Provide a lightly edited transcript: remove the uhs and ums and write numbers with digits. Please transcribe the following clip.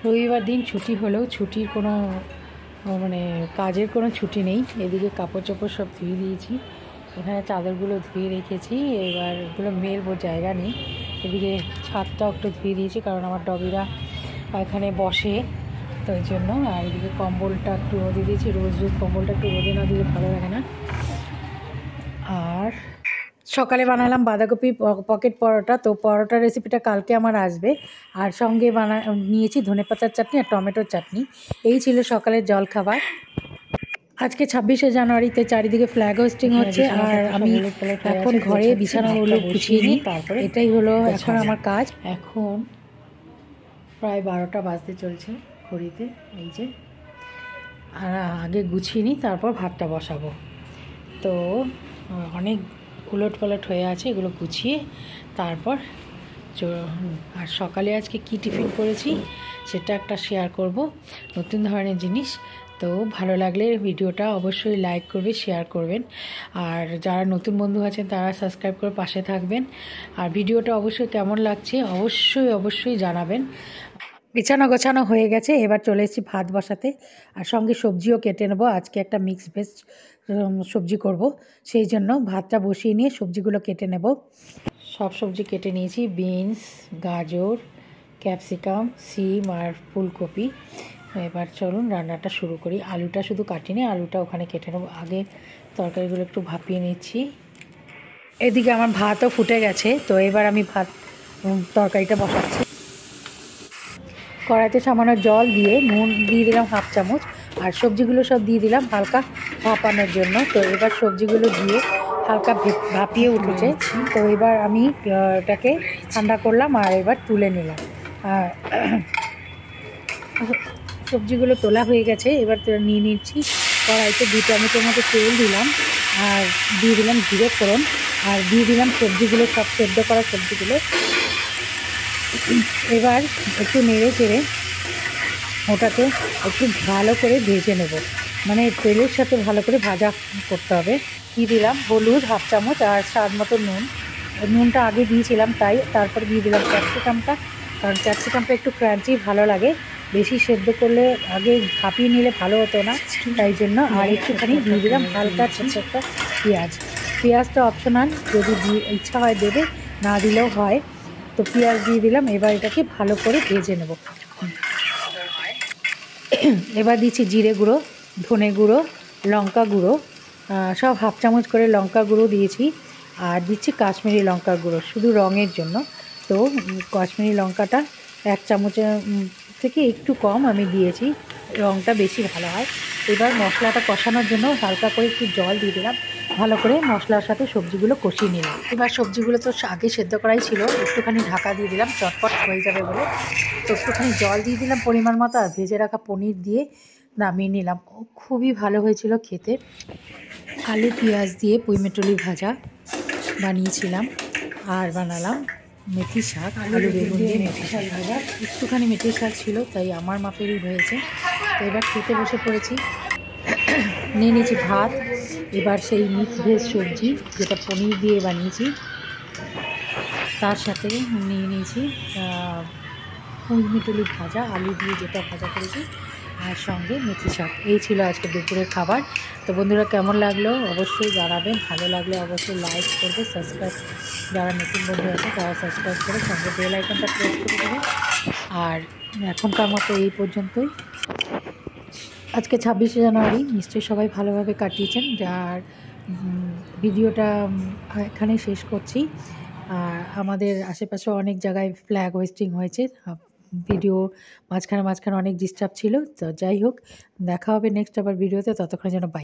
রবিবার দিন ছুটি হলেও ছুটির কোনো মানে কাজের কোনো ছুটি নেই। এদিকে কাপড় চোপড় সব ধুয়ে দিয়েছি, এখানে চাদরগুলো ধুয়ে রেখেছি, এবার এগুলো মেলবো, জায়গা নেই। এদিকে ছাদটাও একটু ধুয়ে দিয়েছি কারণ আমার ডগিরা এখানে বসে, তো ওই জন্য। আর এদিকে কম্বলটা একটু রোদে দিয়েছি, রোজ রোজ কম্বলটা একটু রোদে না দিলে ভালো লাগে না। আর সকালে বানালাম বাঁধাকপি পকেট পরোটা, তো পরোটার রেসিপিটা কালকে আমার আসবে। আর সঙ্গে নিয়েছি ধনেপাতার চাটনি আর টমেটোর চাটনি। এই ছিল সকালের জলখাবার। আজকে 26শে জানুয়ারিতে চারিদিকে ফ্ল্যাগ হোস্টিং হচ্ছে, আর আমি এখন ঘরে বিছানাগুলো গুছিয়ে নিই, তারপরে এটাই হলো এখন আমার কাজ। এখন প্রায় 12টা বাজতে চলছে ঘড়িতে, এই যে। আর আগে গুছিয়ে নিই, তারপর ভাতটা বসাবো। তো অনেক উলট পালট হয়ে আছে, এগুলো গুছিয়ে তারপর। আর সকালে আজকে কি টিফিন করেছি সেটা একটা শেয়ার করব, নতুন ধরনের জিনিস। তো ভালো লাগলে ভিডিওটা অবশ্যই লাইক করবে, শেয়ার করবেন। আর যারা নতুন বন্ধু আছেন তারা সাবস্ক্রাইব করে পাশে থাকবেন। আর ভিডিওটা অবশ্যই কেমন লাগছে অবশ্যই জানাবেন। বিছানা গোছানো হয়ে গেছে, এবার চলে এসেছি ভাত বসাতে। আর সঙ্গে সবজিও কেটে নেবো, আজকে একটা মিক্স ভেজ সবজি করব, সেই জন্য ভাতটা বসিয়ে নিয়ে সবজিগুলো কেটে নেব। সব সবজি কেটে নিয়েছি, বিনস, গাজর, ক্যাপসিকাম, সিম আর ফুলকপি। এবার চলুন রান্নাটা শুরু করি। আলুটা শুধু কাটিনি, আলুটা ওখানে কেটে নেবো। আগে তরকারিগুলো একটু ভাপিয়ে নিচ্ছি। এদিকে আমার ভাতও ফুটে গেছে, তো এবার আমি তরকারিটা বসাচ্ছি। কড়াইতে সামান্য জল দিয়ে নুন দিয়ে দিলাম 1/2 চামচ, আর সবজিগুলো সব দিয়ে দিলাম হালকা ভাপানোর জন্য। তো এবার সবজিগুলো দিয়ে হালকা ভাপিয়ে উঠেছে, তো এবার আমি এটাকে ঠান্ডা করলাম আর এবার তুলে নিলাম। আর সবজিগুলো তোলা হয়ে গেছে, এবার নিয়ে নিচ্ছি। কড়াইতে 2 চামচের মতো তেল দিলাম, আর দিয়ে দিলাম জিরে ফোড়ন, আর দিয়ে দিলাম সবজিগুলো, সব সেদ্ধ করা সবজিগুলো। এবার একটু নেড়ে চেড়ে ওটাকে একটু ভালো করে ভেজে নেব, মানে তেলের সাথে ভালো করে ভাজা করতে হবে। দিয়ে দিলাম হলুদ 1/2 চামচ আর স্বাদ মতো নুন। নুনটা আগে দিয়েছিলাম তাই। তারপর দিয়ে দিলাম ক্যাপসিকামটা, কারণ ক্যাপসিকামটা একটু ক্রাঞ্চি ভালো লাগে, বেশি সেদ্ধ করলে আগে ভাপিয়ে নিলে ভালো হতো না, তাই জন্য। আর একটুখানি দিয়ে দিলাম হালকা ছোট্ট একটা পেঁয়াজ। পেঁয়াজটা অপশনাল, যদি ইচ্ছা হয় দেবে, না দিলেও হয়। তো পেঁয়াজ দিয়ে দিলাম, এবার এটাকে ভালো করে ভেজে নেব। এবার দিচ্ছি জিরে গুঁড়ো, ধনে গুঁড়ো, লঙ্কা গুঁড়ো, সব 1/2 চামচ করে লঙ্কা গুঁড়ো দিয়েছি। আর দিচ্ছি কাশ্মীরি লঙ্কা গুঁড়ো শুধু রঙের জন্য। তো কাশ্মীরি লঙ্কাটা 1 চামচের থেকে একটু কম আমি দিয়েছি, রঙটা বেশি ভালো হয়। এবার মশলাটা কষানোর জন্য হালকা করে একটু জল দিয়ে দিলাম, ভালো করে মশলার সাথে সবজিগুলো কষিয়ে নিলাম। এবার সবজিগুলো তো আগে সেদ্ধ করাই ছিল, একটুখানি ঢাকা দিয়ে দিলাম চটপট হয়ে যাবে বলে। তো একটুখানি জল দিয়ে দিলাম পরিমাণ মতো, আর ভেজে রাখা পনির দিয়ে নামিয়ে নিলাম। খুবই ভালো হয়েছিল খেতে। আলু পেঁয়াজ দিয়ে পুঁইমেটলি ভাজা বানিয়েছিলাম, আর বানালাম মেথি শাক, আলু বেগুন দিয়ে মেথি শাক ভাজা। একটুখানি মেথি শাক ছিল তাই আমার মাপেরই হয়েছে। তো এবার খেতে বসে পড়েছি। নিয়ে নিয়েছি ভাত, এবার সেই মিক্স ভেজ সবজি যেটা পনির দিয়ে বানিয়েছি, তার সাথে নিয়ে নিয়েছি পুঁইমিটুলি ভাজা, আলু দিয়ে যেটা ভাজা করেছি, আর সঙ্গে মেথি শাক। এই ছিল আজকে দুপুরের খাবার। তো বন্ধুরা কেমন লাগলো অবশ্যই জানাবেন, ভালো লাগলে অবশ্যই লাইক করবে, সাবস্ক্রাইব, যারা নতুন বন্ধু আছে তারা সাবস্ক্রাইব করে সঙ্গে বেল আইকনটা প্রেস করে দেবে। আর এখনকার মতো এই পর্যন্তই। আজকে 26শে জানুয়ারি, নিশ্চয়ই সবাই ভালোভাবে কাটিয়েছেন। যার ভিডিওটা এখানেই শেষ করছি। আর আমাদের আশেপাশে অনেক জায়গায় ফ্ল্যাগ হোয়েস্টিং হয়েছে, ভিডিও মাঝখানে অনেক ডিস্টার্ব ছিল। তো যাই হোক, দেখা হবে নেক্সট আবার ভিডিওতে, ততক্ষণে যেন বাই।